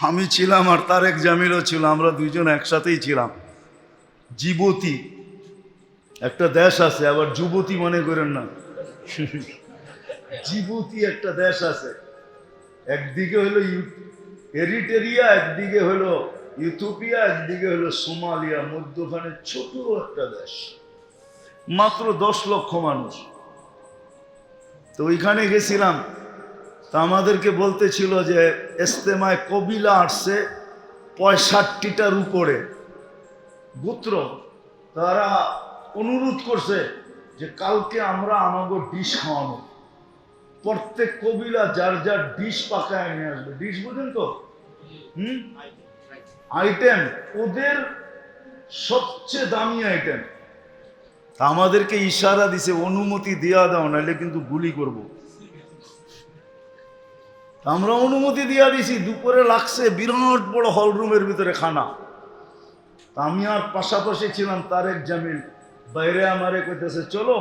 আমি ছিলাম আর তারেক জামিলও ছিল, আমরা দুইজন একসাথেই ছিলাম। জিবুতি একটা দেশ আছে, আবার যুবতী মনে করেন না। জিবুতি একটা দেশ আছে, একদিকে হলো এরিটেরিয়া, একদিকে হলো ইথিওপিয়া, একদিকে হলো সোমালিয়া, মধ্যখানে ছোট একটা দেশ, মাত্র 10 লক্ষ মানুষ। তো ওইখানে গেছিলাম, তা আমাদেরকে বলতেছিল যে ইস্তেমায় কবিলা আসছে 65টার উপরে গোত্র, তারা অনুরোধ করছে যে কালকে আমরা আমাকে ডিশ খাওয়ানো, প্রত্যেক কবিলা যার যার ডিশ পাকায় নিয়ে আসবে। ডিশ বুঝেন তো? আইটেম, ওদের সবচেয়ে দামি আইটেম। আমাদেরকে ইশারা দিছে অনুমতি দেওয়া দাও, নাহলে কিন্তু গুলি করব। আমরা অনুমতি দিয়া দিছি। দুপুরে লাগছে বিরাট বড় হল রুমের ভিতরে খানা। আমি আর পাশাপাশি ছিলাম তারেক জামিল, বাইরে আমারে কইতেছে চলো,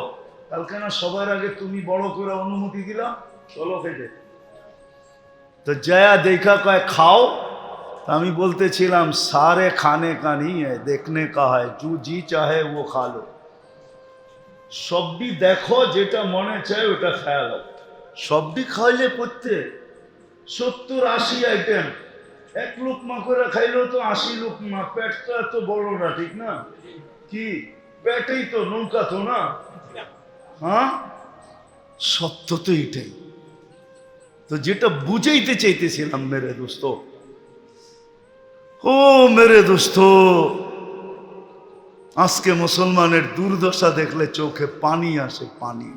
কালকে না সবার আগে তুমি বড় করে অনুমতি দিলা, চলো খেতে। তো জয়া দেখা কয় খাও। আমি বলতেছিলাম সারে খানে কা नहीं है, देखने का है, जो जी चाहे वो खा लो। সবই দেখো, যেটা মনে চায় ওটা খেয়াল। সবই খাইলে করতে 70-80 আইটেম, এক লোকমা করে খাইলেও তো 80 লোকমা। পেটটা এত বড় না, ঠিক না? কি পেটেই তো নৌকা তো না? হ্যাঁ, সত্য তো এটাই। তো যেটা বুঝাইতে চাইতেছিলাম মেরে দোস্ত, ও মেরে দোস্ত, আজকে মুসলমানের দুর্দশা দেখলে চোখে পানি আসে, পানি,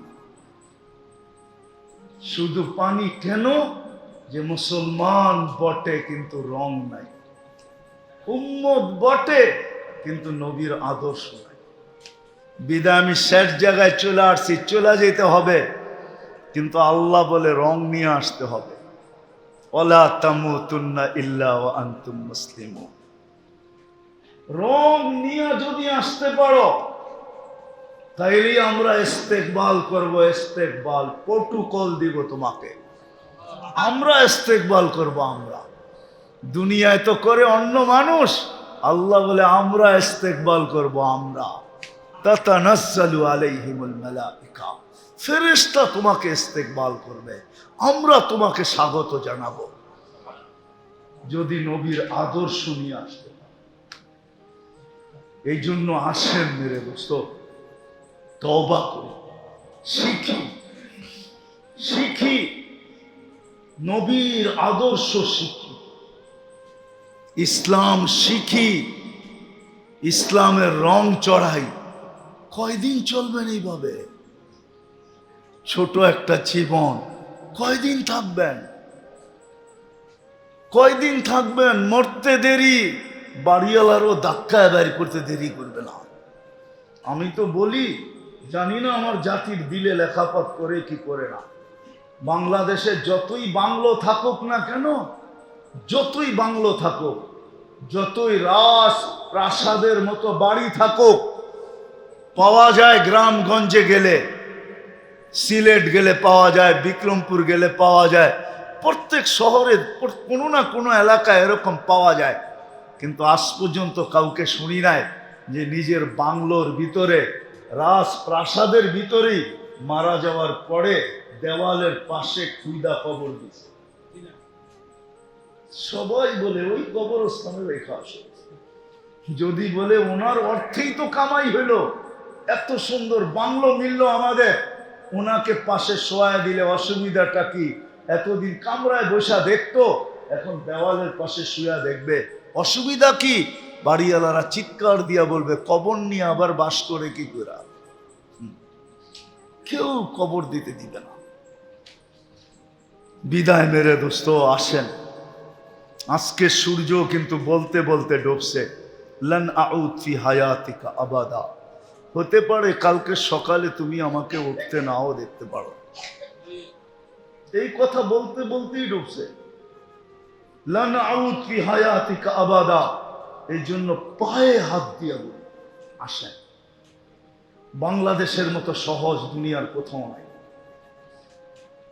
শুধু পানি। কেন? যে মুসলমান বটে কিন্তু রং নাই, উম্মত বটে কিন্তু নবীর আদর্শ নাই। বিদায় আমি শেষ জায়গায় চলে আসছি, চলে যেতে হবে, কিন্তু আল্লাহ বলে রং নিয়ে আসতে হবে। ওয়ালা তামুতুন্না ইল্লা ওয়া আনতুম মুসলিমুন। রং নিয়ে যদি আসতে পারো তাইলে আমরা ইস্তেকবাল করব, ইস্তেকবাল প্রোটোকল দিব তোমাকে, আমরা ইস্তেকবাল করব। আমরা দুনিয়ায় তো করে অন্য মানুষ, আল্লাহ বলে আমরা ইস্তেকবাল করব। আমরা তাতানাজ্জালু আলাইহিমুল মালাইকা, ফেরেশতা তোমাকে ইস্তেকবাল করবে, আমরা তোমাকে স্বাগত জানাবো যদি নবীর আদর্শ নিয়ে আসতে। এই জন্য আসেন মেরে দোস্ত, তওবা করি, শিখি, শিখি নবীর আদর্শ, শিখি ইসলাম, শিখি ইসলামের রং চড়াই। কয়দিন চলবেন এইভাবে? ছোট একটা জীবন, কয়দিন থাকবেন? কয়দিন থাকবেন? মরতে দেরি, বাড়িওয়ালারও ধাক্কায় বের করতে দেরি করবে না। আমি তো বলি, জানি না আমার জাতির দিলে লেখাপট করে কি করে না। বাংলাদেশে যতই বাংলো থাকুক না কেন, যতই বাংলো থাকুক, যতই রাজ প্রাসাদের মতো বাড়ি থাকুক, পাওয়া যায় গ্রামগঞ্জে গেলে, সিলেট গেলে পাওয়া যায়, বিক্রমপুর গেলে পাওয়া যায়, প্রত্যেক শহরে কোনো না কোনো এলাকায় এরকম পাওয়া যায়। কিন্তু আজ পর্যন্ত কাউকে শুনি নাই যে নিজের বাংলোর ভিতরে, রাজপ্রাসাদের ভিতরেই মারা যাওয়ার পরে দেওয়ালের পাশে খুইদা কবর দিছে। সবাই বলে ওই কবরস্থানে রেখা আসে। যদি বলে ওনার অর্থেই তো কামাই হইলো, এত সুন্দর বাংলো মিলল আমাদের, ওনাকে পাশে শোয়া দিলে অসুবিধাটা কি? এতদিন কামরায় বসা দেখতো, এখন দেওয়ালের পাশে শুয়া দেখবে, অসুবিধা কি? বাড়িওয়ালারা চিৎকার দিয়া বলবে কবর নিয়ে আবার বাস করে কি করে? কেউ কবর দিতে দিবে না। বিদায় মেরে দোস্ত, আসেন। আজকে সূর্য কিন্তু বলতে বলতে ডুবছে। লান আউদ ফি হায়াতিকা আবাদা, হতে পারে কালকে সকালে তুমি আমাকে উঠতে নাও দেখতে পারো। এই কথা বলতে বলতেই ডুবছে। লান আউদ ফি হায়াতিকা আবাদা, এই জন্য পায়ে হাত দিয়ে বলি, আসেন। বাংলাদেশের মতো সহজ দুনিয়ার কোথাও নাই।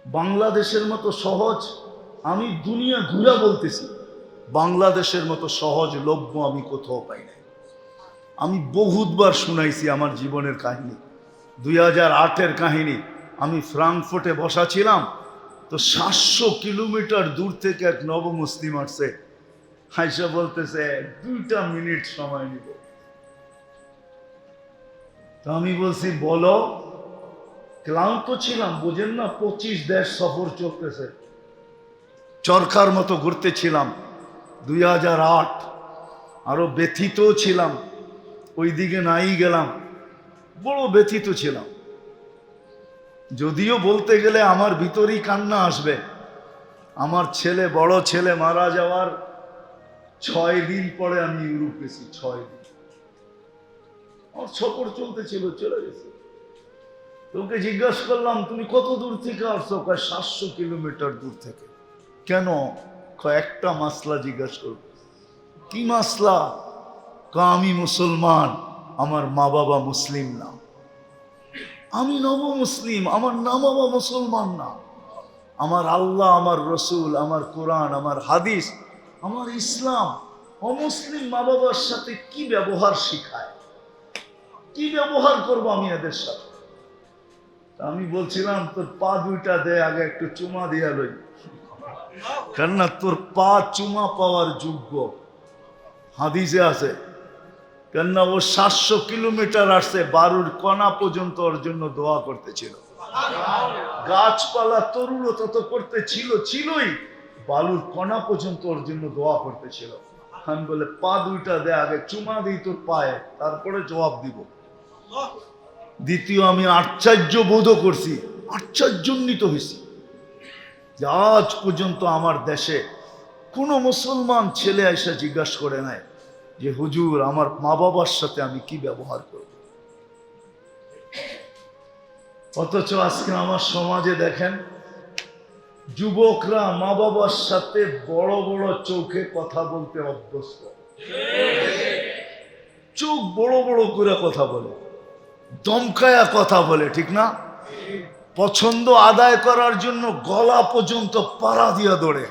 বাংলাদেশের মতো সহজ, আমি দুনিয়া ঘুরা বলতেছি, বাংলাদেশের মতো সহজলভ্য আমি কোথাও পাই নাই। আমি বহুতবার শুনাইছি আমার জীবনের কাহিনী। 2008-এর কাহিনী। আমি ফ্রাঙ্কফুর্টে বসা ছিলাম, তো 700 কিলোমিটার দূর থেকে এক নবমুসলিম আসছে, হাইসা বলতেছে 2টা মিনিট সময় নিব। তো আমি বলছি বলো। ক্লান্ত ছিলাম, বুঝেন না, 25 দেশ সফর চলতেছে, চরকার মতো ঘুরতেছিলাম। 2008 আরো ব্যথিত ছিলাম, ওইদিকে নাই গেলাম, বড় ব্যথিত ছিলাম। যদিও বলতে গেলে আমার ভিতরেই কান্না আসবে। আমার ছেলে, বড় ছেলে মারা যাওয়ার 6 দিন পরে আমি ইউরোপ গেছি। 6 দিন আমার সফর চলতেছিল, চলে গেছে। তোকে জিজ্ঞাসা করলাম তুমি কত দূর থেকে আসছো? 700 কিলোমিটার দূর থেকে। কেন? একটা মাসলা জিজ্ঞাসা করব। কি মাসলা? আমি মুসলমান, আমার মা বাবা মুসলিম না। আমি নব মুসলিম, আমার মা বাবা মুসলমান না। আমার আল্লাহ, আমার রসুল, আমার কোরআন, আমার হাদিস, আমার ইসলাম অমুসলিম মা বাবার সাথে কি ব্যবহার শিখায়? কি ব্যবহার করবো আমি এদের সাথে? আমি বলছিলাম তোর পা 2টা দে, আগে একটু চুমা দিয়া লই, কেননা তোর পা চুমা পাওয়ার যোগ্য। হাদিসে আছে, কেননা ও 700 কিলোমিটার আসছে, বারুর কণা পর্যন্ত ওর জন্য দোয়া করতেছিল। গাছপালা তরুণ তত করতে ছিলই, বালুর কণা পর্যন্ত ওর জন্য দোয়া করতেছিল। আমি বলে পা 2টা দে, আগে চুমা দিই তোর পায়ে, তারপরে জবাব দিব। দ্বিতীয়, আমি আশ্চর্য বোধ করছি, আশ্চর্যান্বিত হয়েছি যে আজ পর্যন্ত আমার দেশে কোনো মুসলমান ছেলে এসে জিজ্ঞাসা করে নাই যে হুজুর আমার মা বাবার সাথে আমি কি ব্যবহার করব। অথচ আজকে আমার সমাজে দেখেন, যুবকরা মা বাবার সাথে বড় বড় চোখে কথা বলতে অভ্যস্ত। চোখ বড় বড় করে কথা বলে, দমকায়া কথা বলে, ঠিক না? পছন্দ আদায় করার জন্য গলা পর্যন্ত পাড়া দিয়া দৌড়ে।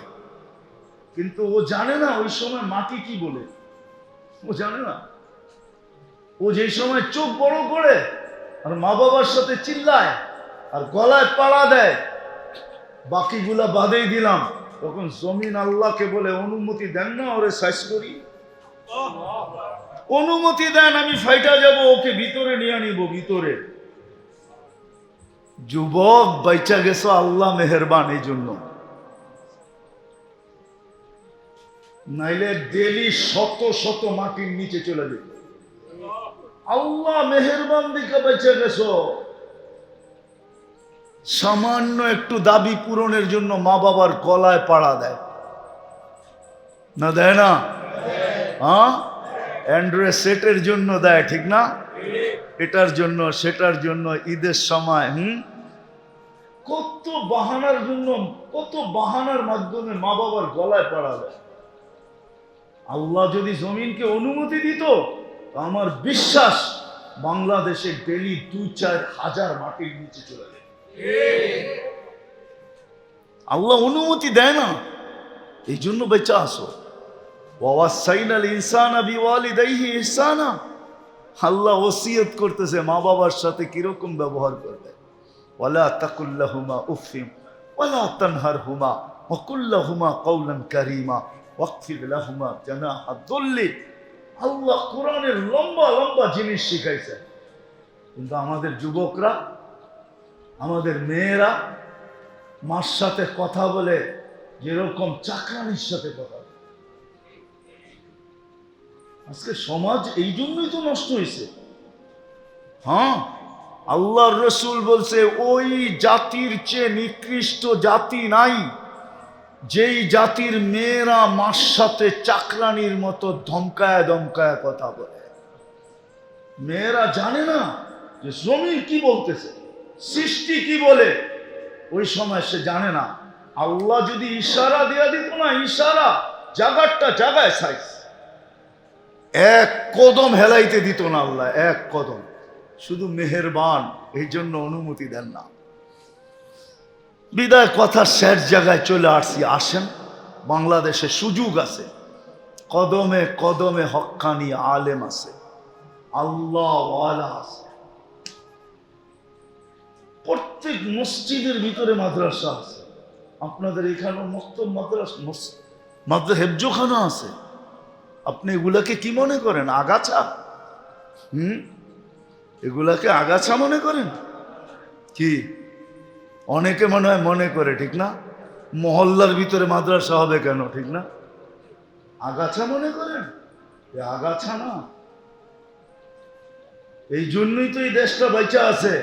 কিন্তু ও জানে না ওই সময় মাটি কি বলে, ও জানে না। ও যে সময় চোখ বড় করে আর মা বাবার সাথে চিল্লায় আর গলায় পাড়া দেয়, বাকিগুলা বাদেই দিলাম, তখন জমিন আল্লাহকে বলে অনুমতি দেন না ওরে সাইজ করি, অনুমতি দেন, আমি ফাইটা যাব, ওকে ভিতরে নিয়ে নিব ভিতরে। যুবক বাইচা গেছো, আল্লাহ মেহেরবান এই জন্য, নাইলে ডেলি শত শত মাটির নিচে চলে যেত। আল্লাহ মেহেরবান দিকে বেঁচে গেছো। সামান্য একটু দাবি পূরণের জন্য মা বাবার গলায় পাড়া দেয় না, দেয় না? হ্যাঁ, অ্যান্ড্রয়েড সেটের জন্য দেয়, ঠিক না? এটার জন্য, সেটার জন্য, ঈদের সময় কত বাহানার জন্য, কত বাহানার মাধ্যমে মা বাবার গলায় পাড়া দেয়। আল্লাহ যদি জমিনকে অনুমতি দিত, আমার বিশ্বাস বাংলাদেশে ডেলি 2-4 হাজার মাটির নিচে চলে যায়। আল্লাহ অনুমতি দেয় না, এই জন্য বেঁচে আসো। ওয়াসাইনাল ইনসানা বিওয়ালিদাইহি ইহসানা। আল্লাহ ওসিয়ত করতেছে মা বাবার সাথে কিরকম ব্যবহার করবে। ওয়ালা তাকুল্লাহুমা উফিম ওয়ালা তানহারহুমা ওয়া কুল্লাহুমা কওলান কারীমা ওয়াকফির লাহুমা জানাহা দুল্লি। আল্লাহ কোরআনের লম্বা লম্বা জিনিস শিখাইছে, কিন্তু আমাদের যুবকরা, আমাদের মেয়েরা মার সাথে কথা বলে যেরকম চাকরানির সাথে কথা বলে। আজকে সমাজ এই জন্যই তো নষ্ট হয়েছে। হ্যাঁ, আল্লাহর রসুল বলছে ওই জাতির চেয়ে নিকৃষ্ট জাতি নাই যেই জাতির মেয়েরা মার সাথে চাকরানির মতো ধমকায় ধমকায় কথা বলে। মেয়েরা জানে না যে জমিন কি বলতেছে, সৃষ্টি কি বলে, ওই সময় সে জানে না। আল্লাহ যদি ইশারা দিয়া দিত না, ইশারা জাগারটা জাগায় সাইজ, এক কদম হেলাইতে দিত না আল্লাহ, এক কদম। শুধু মেহেরবান, এই জন্য অনুমতি দেন না। বিদায় কথা শেষ জায়গায় চলে আসছি। আসেন, বাংলাদেশে সুযোগ আছে, কদমে কদমে হক্কানি আলেম আছে, আল্লাহ ওয়ালা আছে। প্রত্যেক মসজিদের ভিতরে মাদ্রাসা আছে। আপনাদের এখানেও মক্তব মাদ্রাসা হেফজোখানা আছে। আপনি এগুলাকে কি মনে করেন? আগাছা? এগুলাকে আগাছা মনে করেন কি? অনেকে মনে হয় মনে করে, ঠিক না? মহল্লার ভিতরে মাদ্রাসা হবে কেন, ঠিক না? আগাছা মনে করেন? আগাছা না। এই জন্যই তো এই দেশটা বেঁচে আছে।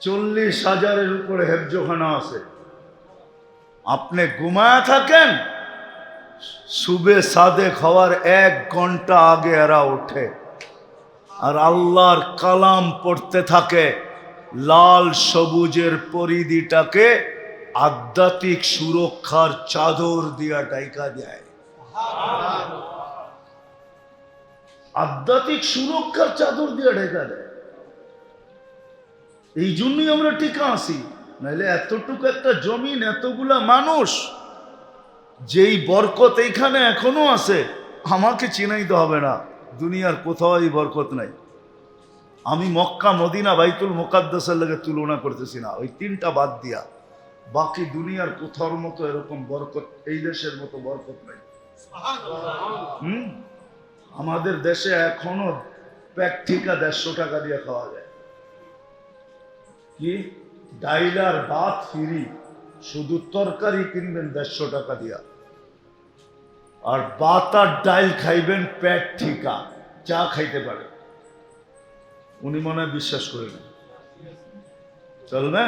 40,000-এর উপরে হেফজোখানা আছে। আপনি ঘুমায় থাকেন, সুবে সাদেক হওয়ার 1 ঘন্টা আগে এরা ওঠে আর আল্লাহর কালাম পড়তে থাকে। লাল সবুজের পরিধিটাকে আধ্যাত্মিক সুরক্ষার চাদর দিয়া ঢাকা দেয়। আধ্যাত্মিক সুরক্ষার চাদর দিয়া ঢাকা দেয়। এই জন্যই আমরা টিকা আছি। নাহলে এতটুকু একটা জমিন, এতগুলা মানুষ, যেই বরকত এইখানে এখনো আছে, আমাকে চিনাইতে হবে না, দুনিয়ার কোথাও এই বরকত নাই। আমি মক্কা, মদিনা, বাইতুল মুকাদ্দাসের লাগে তুলনা করতেছি না, ওই 3টা বাদ দিয়া বাকি দুনিয়ার কোথাওর মতো এরকম বরকত, এই দেশের মতো বরকত নাই। আমাদের দেশে এখনো প্যাক ঠিকা 150 টাকা দিয়ে খাওয়া যায়। কি? ডাইল আর ভাত ফ্রি, শুধু তরকারি কিনবেন 150 টাকা দিয়া, আর ভাত আর ডাইল খাইবেন পেট ঠিকা, চা খাইতে পারে। উনি মনে হয় বিশ্বাস করে না। চলবে?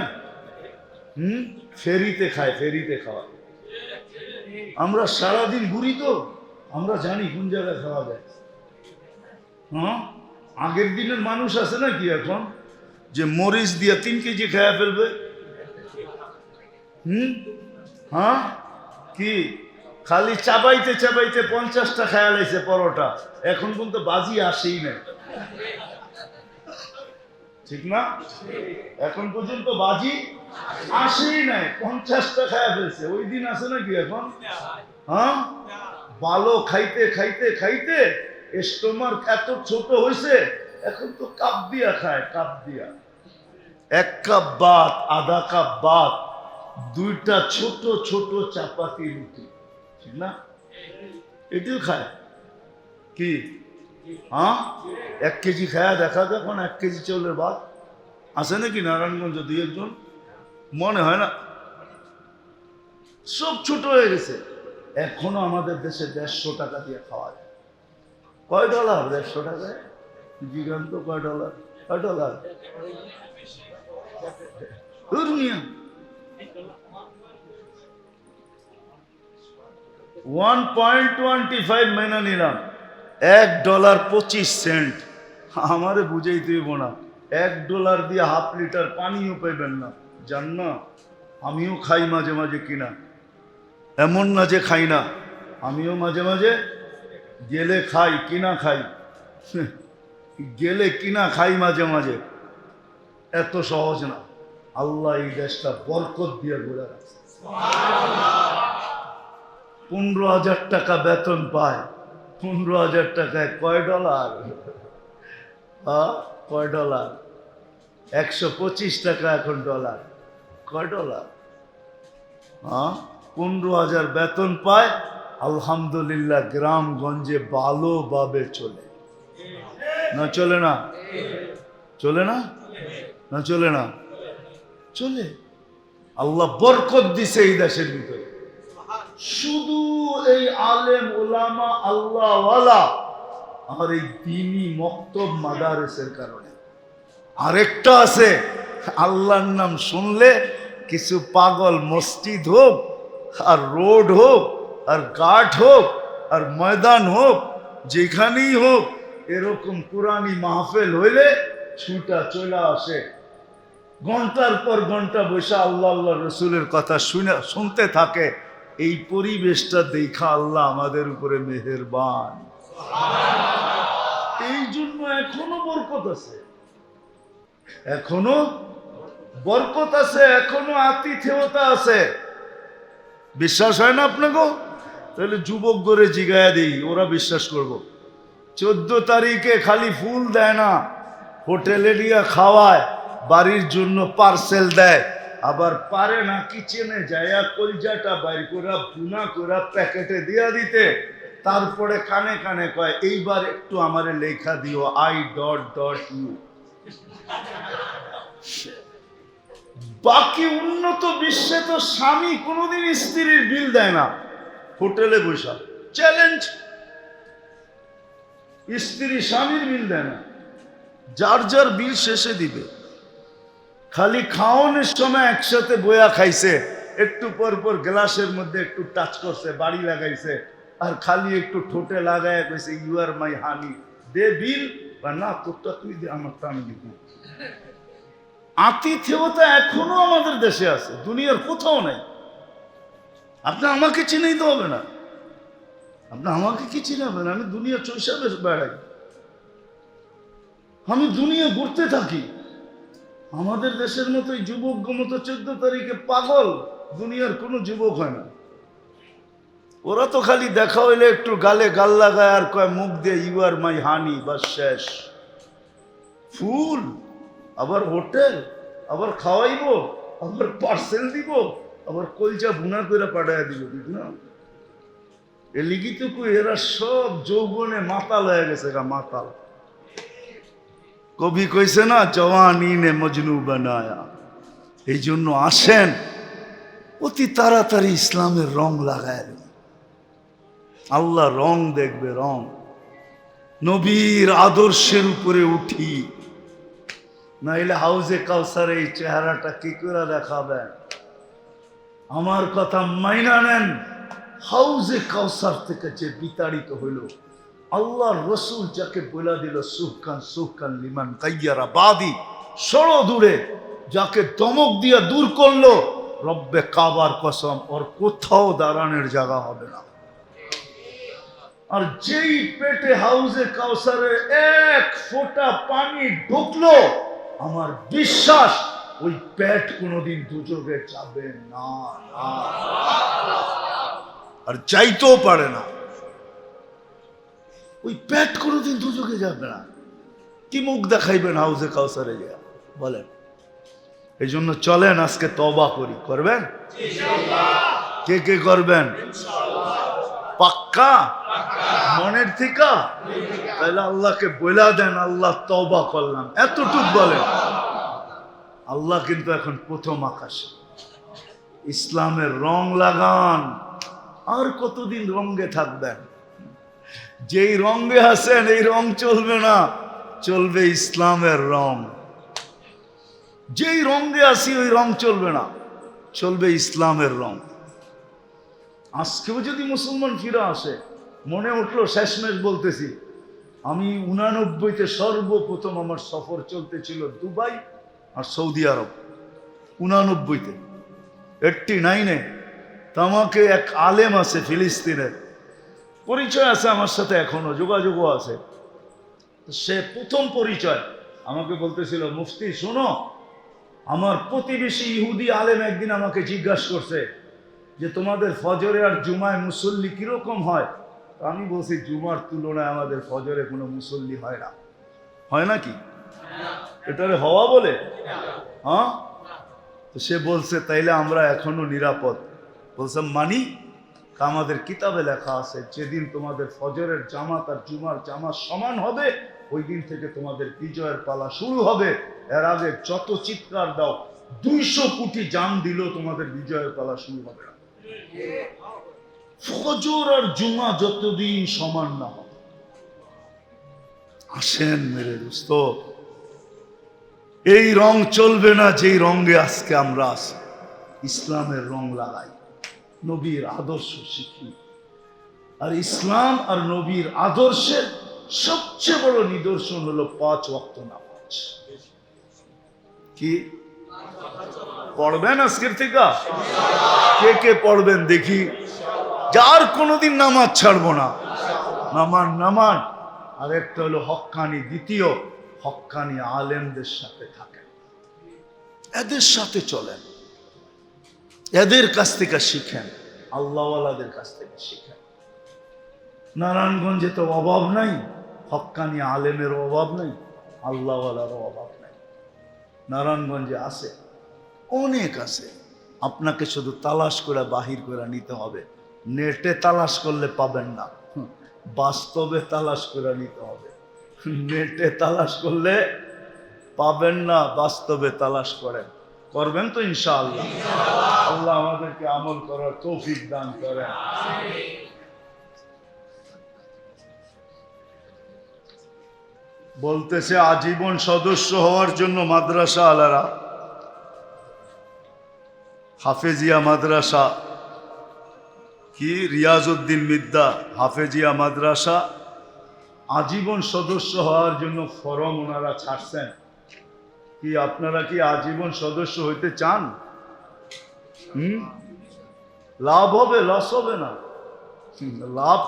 ফেরিতে খায়, ফেরিতে খাওয়া। আমরা সারাদিন ঘুরি তো, আমরা জানি কোন জায়গায় খাওয়া যায়। আগের দিনের মানুষ আছে না কি এখন, যে মরিচ দিয়ে 3 কেজি খায়া ফেলবে? কি খালি চাবাইতে চাবাইতে 50টা খায়া লাইছে পরোটা, এখন পর্যন্ত বাজি আসেই না, ঠিক না? এখন পর্যন্ত বাজি আসেই নাই, 50টা খায়া ফেলছে। ওই দিন আছে নাকি এখন? ভালো খাইতে খাইতে খাইতে স্টোমাক এত ছোট হয়েছে, এখন তো কাপ দিয়া খায়, কাপ দিয়া। 1 কাপ ভাত, আধা কাপ ভাত, 2টা ছোট ছোট চাপাতি রুটি, ঠিক না? এটিও খায় কি? 1 কেজি খায়া দেখা দেখুন, 1 কেজি চাউলের ভাত আছে নাকি নারায়ণগঞ্জ? 2 একজন, মনে হয় না, সব ছোট হয়ে গেছে। এখনো আমাদের দেশে 150 টাকা দিয়ে খাওয়া যায়। কয় ডলার? 150 টাকায় জিগান্ত, কয় ডলার? কয় ডলার? 1.25 মেনে নিলাম, $1.25। আমারে বুঝাইতে হইব না, $1 দিয়ে ½ লিটার পানিও পাইবেন না। জান না, আমিও খাই মাঝে মাঝে কিনা, এমন না যে খাই না, আমিও মাঝে মাঝে গেলে খাই, কিনা খাই, গেলে কিনা খাই মাঝে মাঝে। এত সহজ না। আল্লাহ এই দেশটা বরকত দিয়ে ঘুরে রাখছে। 15,000 টাকা বেতন পায়। 15,000 টাকায় কয় ডলার? কয় ডলার? 125 টাকা এখন ডলার। কয় ডলার? 15,000 বেতন পায়। আলহামদুলিল্লাহ, গ্রামগঞ্জে ভালোভাবে চলে না? চলে না? চলে না? না চলে না? চলে। আল্লাহ বরকত দিছে এই দেশের ভিতরে। শুধু এই আলেম ওলামা আল্লাহ ওয়ালা আর এই দ্বীনি মক্তব মাদারেসের কারণে। আরেকটা আছে, আল্লাহর নাম শুনলে কিছু পাগল মসজিদ হোক আর রোড হোক আর ঘাট হোক আর ময়দান হোক, যেখানেই হোক, এরকম কোরআনী মাহফিল হইলে ছুটা চলে আসে, ঘন্টার পর ঘন্টা বসে আল্লাহ আল্লাহ রসুলের কথা শুনতে থাকে। এই পরিবেশটা দেখা আল্লাহ আমাদের উপরে মেহেরবান। এই জন্য এখনো বরকত আছে, এখনো বরকত আছে, এখনো আতিথেয়তা আছে। বিশ্বাস হয় না আপনাকে? তাহলে যুবক করে জিগায়া দিই, ওরা বিশ্বাস করব। 14 তারিখে খালি ফুল দেয় না, হোটেলে নিয়ে খাওয়ায়, বাড়ির জন্য পার্সেল দেয়, আবার পারে না কিচেনে যাইয়া কলজাটা বাইর করে বুনা করে প্যাকেটে দিয়া দিতে, তারপরে কানে কানে কয় এইবার একটু আমারে লেখা দিও I.U। বাকি উন্নত বিশ্বে তো স্বামী কোনোদিন স্ত্রীর বিল দেয় না, হোটেলে বসা চ্যালেঞ্জ, স্ত্রী স্বামীর বিল দেয় না, যার যার বিল শেষে দিবে। খালি খাওয়ানোর সময় একসাথে বয়া খাইছে, একটু পর পর গ্লাসের মধ্যে একটু টাচ করছে, বাড়ি লাগাইছে, আর খালি একটু ঠোঁটে লাগায় কইছে ইউ আর মাই হানি, দে বিল, বা না তোরটা তুই দে, আমারটা আমি দিব। আতিথেয়তা এখনো আমাদের দেশে আছে, দুনিয়ার কোথাও নাই। আপনি আমাকে চিনাইতে হবে না, আপনি আমাকে কি চিনাবেন? আমি দুনিয়া চৈশা বেশ বেড়াই, আমি দুনিয়া ঘুরতে থাকি। আমাদের দেশের মতোই যুবক মতো 14 তারিখে পাগল দুনিয়ার কোনো যুবক হয় না। ওরা তো খালি দেখা হইলে একটু গালে গাল লাগায় আর কয় মুখ দিয়ে ইউ আর মাই হানি, বাস শেষ। ফুল, আবার হোটেল, আবার খাওয়াইব, আবার পার্সেল দিব, আবার কলজা বুনা করে পাঠাইয়া দিব, ঠিক না? এ লিখিতকু এরা সব যৌবনে মাতাল হয়ে গেছে গা, মাতাল। কবি কইছে না, জওয়ানি নে মজনু বানায়া। এই জন্য আসেন অতি তাড়াতাড়ি ইসলামের রং লাগায়, আল্লাহ রং দেখবে, রং। নবীর আদর্শের উপরে উঠি, নাইলে হাউজে কাউসার এই চেহারাটা কি করে দেখাবেন? আমার কথা মাইনা নেন, হাউজে কাউসার থেকে যে বিতাড়িত হইল, আল্লাহর রসুল যাকে বলে দিল সুহকান সুহকান লিমান কাইয়ারা বাদি, সরো দূরে, যাকে দমক দিয়া দূর করলো, রব্বে কাবার কসম ওর কোথাও দাঁড়ানোর জায়গা হবে না। আর যেই পেটে হাউজে কাউসারের এক ফোঁটা পানি ঢুকলো, আমার বিশ্বাস ওই পেট কোনোদিন দুযোগে যাবে না, আর চাইতেও পারে না। ওই পেট কোনোদিন দুযোগে যাবে না। কি মুখ দেখাইবেন হাউজে কাউসারে গিয়া বলেন? এই জন্য চলেন আজকে তওবা করি। করবেন? কে কে করবেন? পাক্কা মনের থেকে? তাহলে আল্লাহকে বইলা দেন, আল্লাহ তওবা করলাম, এতটুক বলেন। আল্লাহ কিন্তু এখন প্রথম আকাশে। ইসলামের রং লাগান। আর কতদিন রঙে থাকবেন? যেই রঙে আছেন এই রং চলবে না, চলবে ইসলামের রং। যেই রঙে আসি ওই রং চলবে না, চলবে ইসলামের রং। আজকেও যদি মুসলমান ফিরে আসে, মনে উঠলো শেষমেশ বলতেছি, আমি 89-তে সর্বপ্রথম আমার সফর চলতেছিল দুবাই আর সৌদি আরব। 89-তে, 89-এ তো আমাকে এক আলেম আছে ফিলিস্তিনের, পরিচয় আছে আমার সাথে, এখনো যোগাযোগও আছে। সে প্রথম পরিচয় আমাকে বলতেছিল, মুফতি শোনো, আমার প্রতিবেশী ইহুদি আলেম একদিন আমাকে জিজ্ঞাসা করছে যে তোমাদের ফজরে আর জুমায় মুসল্লি কিরকম হয়? আমি বলছি, জুমার তুলনায় আমাদের ফজরে কোনো মুসল্লি হয় না। হয় নাকি? এটারে হওয়া বলে? হ্যাঁ। তো সে বলছে তাইলে আমরা এখনো নিরাপদ। বলছে মানি? আমাদের কিতাবে লেখা আছে, যেদিন তোমাদের ফজরের জামাত আর জুমার জামাত সমান হবে, ওই দিন থেকে তোমাদের বিজয়ের পালা শুরু হবে। এর আগে যত চিৎকার দাও, 200 কোটি জান দিলেও তোমাদের বিজয়ের পালা শুরু হবে না। ফজর আর জুমা যতদিন সমান না হবে। আসেন মেরে দোস্ত, এই রং চলবে না যেই রঙে আজকে আমরা আছি। ইসলামের রং লাগাই, নবীর আদর্শ শিখি। আর ইসলাম আর নবীর আদর্শের সবচেয়ে বড় নিদর্শন হলো 5 ওয়াক্ত নামাজ। কি পড়বেন আজকের থেকে? কে কে পড়বেন দেখি? যার কোনোদিন নামাজ ছাড়বো না, নামান। আর একটা হলো হক্কানি, দ্বিতীয় হক্কানি আলেমদের সাথে থাকেন, এদের সাথে চলেন, এদের কাছ থেকে শিখেন, আল্লাহওয়ালাদের কাছ থেকে শিখেন। নারায়ণগঞ্জে তো অভাব নাই, হক্কানি আলেমের অভাব নেই, আল্লাহওয়ালারও অভাব নেই। নারায়ণগঞ্জে আছে, অনেক আছে। আপনাকে শুধু তালাশ করে বাহির করে নিতে হবে। নেটে তালাশ করলে পাবেন না, বাস্তবে তালাশ করে নিতে হবে। নেটে তালাশ করলে পাবেন না, বাস্তবে তালাশ করেন। করবেন তো ইনশাআল্লাহ? আল্লাহ আমাদেরকে আমল করার তৌফিক দান করেন। বলতেছে আজীবন সদস্য হওয়ার জন্য মাদ্রাসা আলারা, হাফেজিয়া মাদ্রাসা, কি রিয়াজউদ্দিন মিদ্দা হাফেজিয়া মাদ্রাসা, আজীবন সদস্য হওয়ার জন্য ফরম ওনারা ছাড়ছেন। কি আপনারা কি আজীবন সদস্য হইতে চান? লাভ হবে, লস হবে না? লাভ,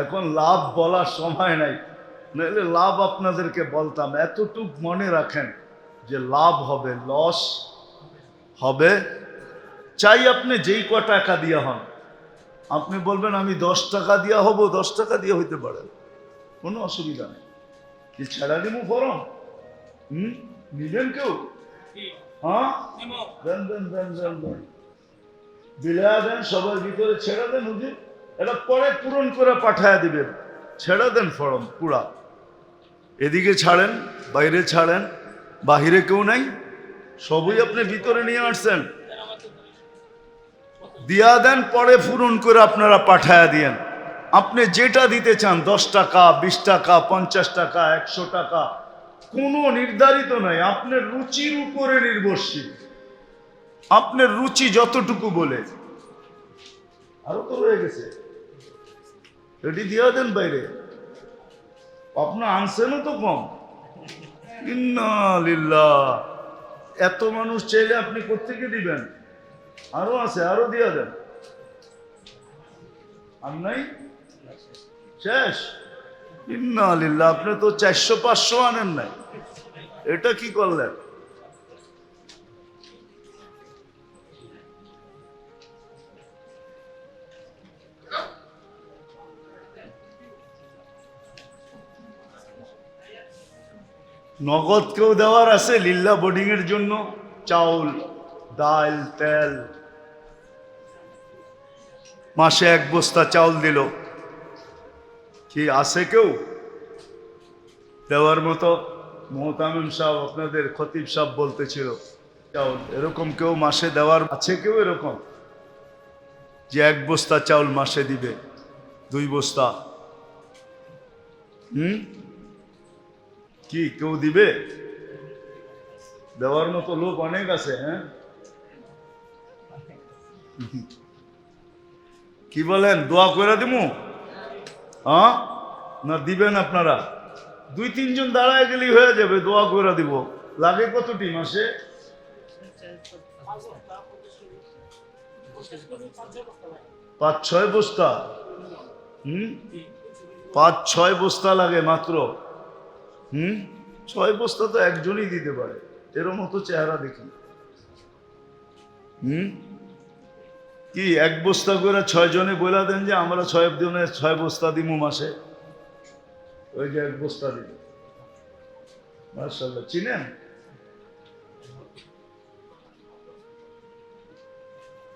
এখন লাভ বলার সময় নাই, নাহলে লাভ আপনাদেরকে বলতাম। এতটুক মনে রাখেন যে লাভ হবে, লস হবে। চাই আপনি যেই ক টাকা দিয়া হন, আপনি বলবেন আমি 10 টাকা দিয়া হব, 10 টাকা দিয়ে হইতে পারে, কোনো অসুবিধা নেই। কি ছেড়া দিব ফরম? নিবেন কেউ? হ্যাঁ, দেন দেন দেন দেন দেন, বিলা দেন, সবার ভিতরে ছেড়ে দেন। হুজুর এটা পরে পূরণ করে পাঠায় দিবেন, ছেড়ে দেন ফরম পুরা। এদিকে ছাড়েন, বাইরে ছাড়েন, বাহিরে কেউ নাই, সবই আপনি ভিতরে নিয়ে আসছেন, দিয়া দেন, পরে পূরণ করে আপনারা পাঠায়া দিয়েন। আপনি যেটা দিতে চান, 10 টাকা, 20 টাকা, 50 টাকা, 100 টাকা, কোনো নির্ধারিত নাই, আপনার রুচির উপরে নির্ভরশীল। আপনার রুচি যতটুকু বলে। আরো তো রয়ে গেছে, এটি দিয়া দেন বাইরে। আপনার আনছেনও তো কম। ইন্না লিল্লাহ, এত মানুষ চাইলে আপনি কোত্থেকে দিবেন? আরো আছে, আরো দিয়া দেন। আর নাই, শেষ। ইন্না লিল্লাহ, আপনি তো 400-500 আনেন নাই, এটা কি করলেন? নগদ কেউ দেওয়ার আছে লিল্লা বোর্ডিং এর জন্য? চাউল, ডাল, তেল, মাসে 1 বস্তা চাউল দিল, কি আছে কেউ দেওয়ার মতো? মোহতামিম সাহেব, আপনাদের খতিব সাহেব বলতেছিল চাউল, এরকম কেউ মাসে দেওয়ার আছে কেউ এরকম যে 1 বস্তা চাউল মাসে দিবে, 2 বস্তা? কি কেউ দিবে? দেওয়ার মতো লোক অনেক আছে। হ্যাঁ, কি বলেন, দোয়া করে দিমু? হ্যাঁ না দিবেন আপনারা? 2-3 জন দাঁড়ায় গেলেই হয়ে যাবে, দোয়া করে দিব। লাগে কতটি মাসে? 5-6 বস্তা। 5-6 বস্তা লাগে মাত্র। 6 বস্তা তো একজনই দিতে পারে, এর মতো চেহারা দেখি। কি 1 বস্তা করে 6 জনে বলে দেন যে আমরা 6 জনে 6 বস্তা দিমু মাসে, ওই যে 1 বস্তা দিব। মাশাআল্লাহ, চিনেন?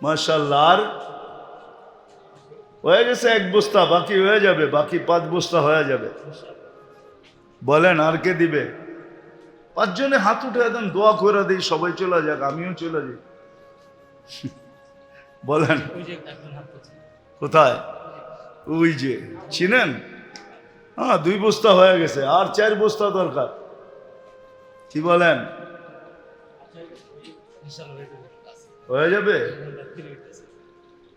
মাশাআল্লাহ। আর হয়ে গেছে 1 বস্তা, বাকি হয়ে যাবে, বাকি 5 বস্তা হয়ে যাবে। বলেন আর কে দিবে? 5 জনে হাত উঠে দেন, দোয়া করে দিই, সবাই চলে যাক, আমিও চলে যাই। বলেন কোথায়? ওই যে, চিনেন? হ্যাঁ, 2 বস্তা হয়ে গেছে, আর 4 বস্তা দরকার। কি বলেন, হয়ে যাবে?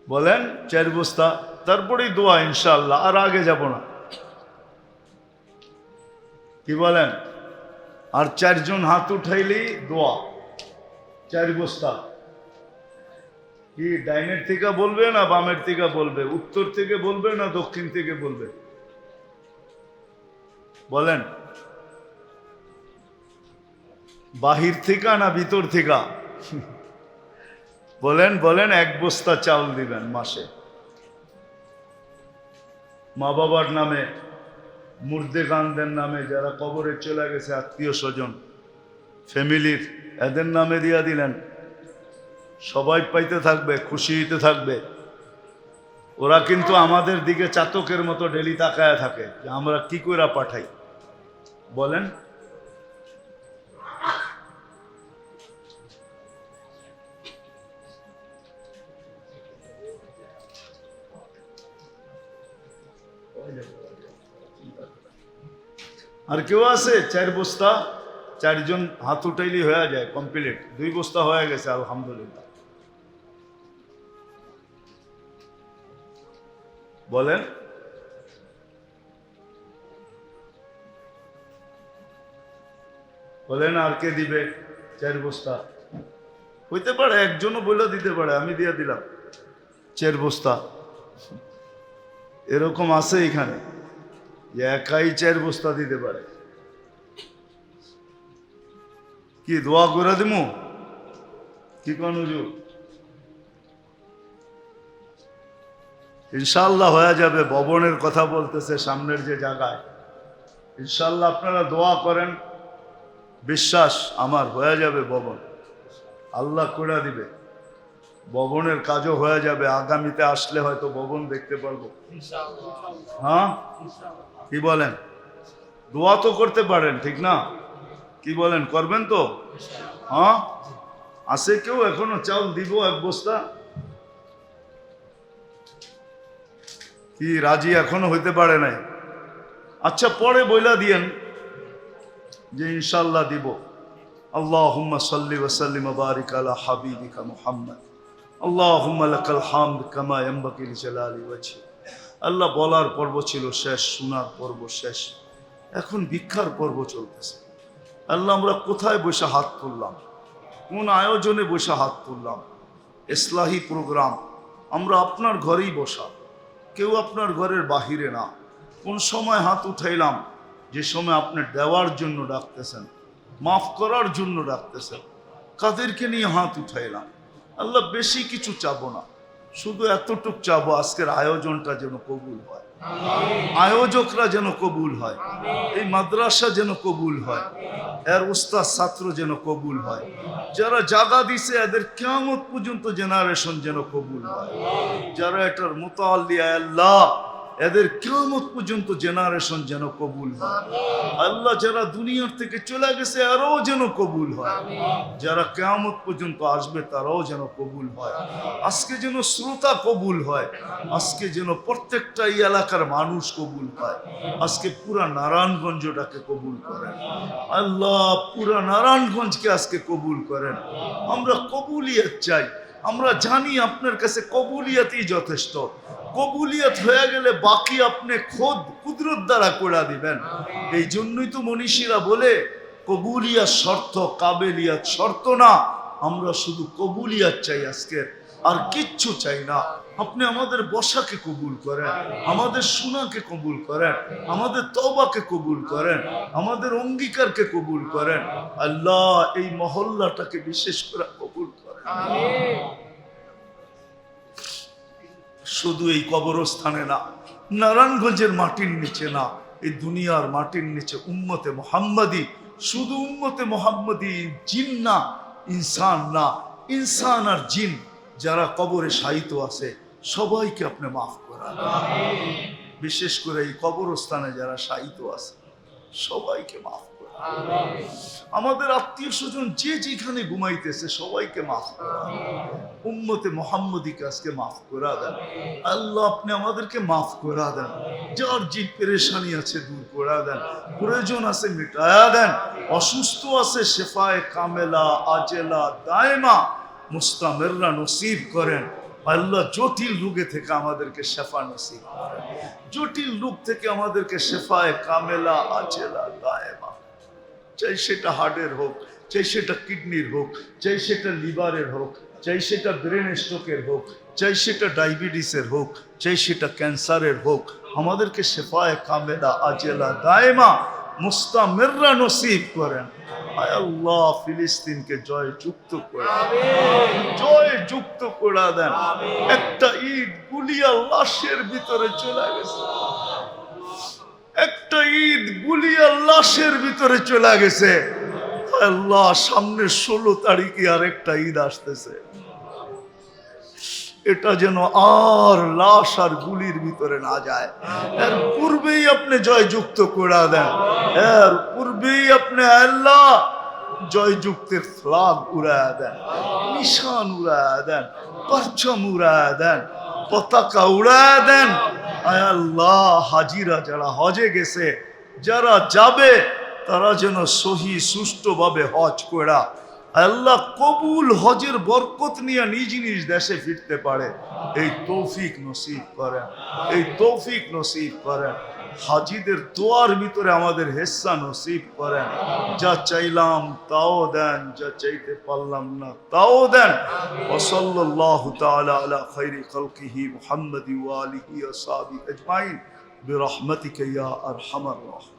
বলেন 4 বস্তা, তারপরেই দোয়া ইনশাআল্লাহ, আর আগে যাব না। কি বলেন? আর 4 জন হাত উঠাইলেই দোয়া, 4 বস্তা। কি ডাইনের থেকে বলবে না বামের থেকে বলবে? উত্তর থেকে বলবে না দক্ষিণ থেকে বলবে? বলেন, বাহির থেকে না ভিতর থেকে? বলেন বলেন, 1 বস্তা চাউল দিবেন মাসে। মা বাবার নামে, মুর্দে গানদের নামে, যারা কবরে চলে গেছে আত্মীয় স্বজন ফ্যামিলির, এদের নামে দিয়া দিলেন। সবাই পাইতে থাকবে, খুশি হইতে থাকবে। ওরা কিন্তু আমাদের দিকে চাতকের মতো ডেলি তাকায় থাকে যে আমরা কি করে পাঠাই। বলেন, আর কেউ আছে 4 বস্তা, 4 জন হাত উঠাইলি হয়ে যায় কমপ্লিট। 2 বস্তা হয়ে গেছে আলহামদুলিল্লাহ। বলেন, বলেন আর কে দিবে 4 বস্তা? হইতে পারে একজনও বলে দিতে পারে, আমি দিয়ে দিলাম 4 বস্তা। এরকম আছে এখানে যে একাই 4 বস্তা দিতে পারে। কি দোয়া করে দিমু? কি কোন হুজুর? ইনশাআল্লাহ হয়ে যাবে। ভবনের কথা বলতেছে সামনের যে জায়গায়, ইনশাআল্লাহ আপনারা দোয়া করেন, বিশ্বাস আমার হয়ে যাবে ভবন। আল্লাহ করে দিবে, ভবনের কাজও হয়ে যাবে। আগামীতে আসলে হয়তো ভবন দেখতে পারবো। হ্যাঁ, কি বলেন? দোয়া তো করতে পারেন, ঠিক না? কি বলেন, করবেন তো? হ্যাঁ, আছে কেউ এখনো চাউল দিব 1 বস্তা? কি রাজি এখনো হইতে পারে নাই? আচ্ছা, পরে বইলা দিয়েন যে ইনশাআল্লাহ দিব। আল্লাহুম্মা সাল্লি ওয়া সাল্লিম ওয়া বারিক আলা হাবিবিকা মুহাম্মদ। আল্লাহুম্মা লাকাল হামদ কামা ইয়ানবাগি লিজালালি ওয়াজহি। আল্লাহ বলার পর্ব ছিল শেষ, শোনার পর্ব শেষ, এখন ভিক্ষার পর্ব চলতেছে। আল্লাহ, আমরা কোথায় বসে হাত তুললাম? কোন আয়োজনে বসে হাত তুললাম? ইসলাহি প্রোগ্রাম, আমরা আপনার ঘরেই বসা, কেউ আপনার ঘরের বাহিরে না। কোন সময় হাত উঠাইলাম? যে সময় আপনি দেওয়ার জন্য ডাকতেছেন, মাফ করার জন্য ডাকতেছেন। কাদেরকে নিয়ে হাত উঠাইলাম? আল্লাহ, বেশি কিছু চাবো না, শুধু এতটুক চাবো, আজকের আয়োজনটা যেন কবুল হয়, আয়োজকরা যেন কবুল হয়, এই মাদ্রাসা যেন কবুল হয়, এর উস্তাদ ছাত্র যেন কবুল হয়, যারা জায়গা দিছে এদের কিয়ামত পর্যন্ত জেনারেশন যেন কবুল হয়, যারা এটার মুতাআল্লিয়া আল্লাহ এদের কিয়ামত পর্যন্ত জেনারেশন যেন কবুল হয়। আল্লাহ, যারা দুনিয়ার থেকে চলে গেছে আরও যেন কবুল হয়, যারা কিয়ামত পর্যন্ত আসবে তারাও যেন কবুল হয়। আজকে যেন শ্রোতা কবুল হয়, আজকে যেন প্রত্যেকটা এই এলাকার মানুষ কবুল হয়। আজকে পুরা নারায়ণগঞ্জটাকে কবুল করেন আল্লাহ, পুরা নারায়ণগঞ্জকে আজকে কবুল করেন। আমরা কবুলিয়ত চাই, আমরা জানি আপনার কাছে কবুলিয়তই যথেষ্ট। কবুলিয়ত হয়ে গেলে বাকি আপনি খোদ কুদরত দ্বারা করে দিবেন। এই জন্যই তো মনীষীরা বলে কবুলিয়াত শর্ত, কাবেলিয়াত শর্ত না। আমরা শুধু কবুলিয়াত চাই আজকে, আর কিচ্ছু চাই না। আপনি আমাদের বসাকে কবুল করেন, আমাদের শোনাকে কবুল করেন, আমাদের তওবাকে কবুল করেন, আমাদের অঙ্গীকারকে কবুল করেন। আল্লাহ, এই মহল্লাটাকে বিশেষ করে কবুল করেন। শুধু এই কবরস্থানে না, নারায়ণগঞ্জের মাটির নিচে না, এই দুনিয়ার মাটির নিচে উম্মতে মুহাম্মাদি, শুধু উম্মতে মুহাম্মাদি, জিন না, ইনসান না, ইনসান আর জিন যারা কবরে শায়িত আছে সবাইকে আপনি মাফ করেন। বিশেষ করে এই কবরস্থানে যারা শায়িত আছে সবাইকে মাফ করেন। আমাদের আত্মীয় স্বজন যে যেখানে ঘুমাইতেছে সবাইকে মাফ করেন। উম্মতে মুহাম্মাদিকে আজকে মাফ করে দেন আল্লাহ, আপনি আমাদেরকে মাফ করে দেন। যার যে পেরেশানি আছে দূর করে দেন, প্রয়োজন আছে মিটায়া দেন, অসুস্থ আছে শেফায়ে কামেলা আজেলা দায়মা মুস্তামিররা নসিব করেন। আল্লাহ, জটিল রোগে থেকে আমাদেরকে শেফা নসিব করেন, জটিল রোগ থেকে আমাদেরকে শেফায়ে কামেলা আজেলা দায়মা, চাই সেটা হার্টের হোক, চাই সেটা কিডনির হোক, চাই সেটা লিভারের হোক, চাই সেটা ব্রেন স্ট্রোকের হোক, চাই সেটা ডায়াবেটিসের হোক, চাই সেটা ক্যান্সারের হোক, আমাদেরকে শেফায়ে কামেলা আজেলা দায়মা মুস্তামিররা নসিব করেন। আয় আল্লাহ ফিলিস্তিনকে জয় যুক্ত করে জয় যুক্ত করে দেন। একটা ঈদ গুলিয়া লাশের ভিতরে চলে গেছে, একটা ঈদ গুলিয়া লাশের ভিতরে চলে গেছে। আল্লাহ সামনে 16 তারিখে আর একটা ঈদ আসতেছে, এটা যেন আর লাশ আর গুলির ভিতরে না যায়। এর পূর্বেই আপনি জয় যুক্ত করে দেন, এর পূর্বেই আপনি আল্লাহ জয় যুক্তের ফ্লাগ উড়ায় দেন, নিশান উড়ায় দেন, পরচম উড়ায় দেন, পতাকা উড়ায় দেন। আয় আল্লাহ হাজিরা যারা হজে গেছে, যারা যাবে, তারা যেন সহি সুষ্ঠুভাবে হজ করা আল্লাহ কবুল হজের বরকত নিয়ে নিজ নিজ দেশে ফিরতে পারে, এই তৌফিক নসিব করেন, এই তৌফিক নসিব করেন। হাজিদের দোয়ার ভিতরে আমাদের হিস্সা নসিব করেন। যা চাইলাম তাও দেন, যা চাইতে পারলাম না তাও দেন। ওয়া সাল্লাল্লাহু তাআলা আলা খায়রি খালকিহি মুহাম্মাদি ওয়া আলিহি ওয়া সাহবিহি আজমাইন বিরহমাতিকা ইয়া আরহামার রাহিমিন।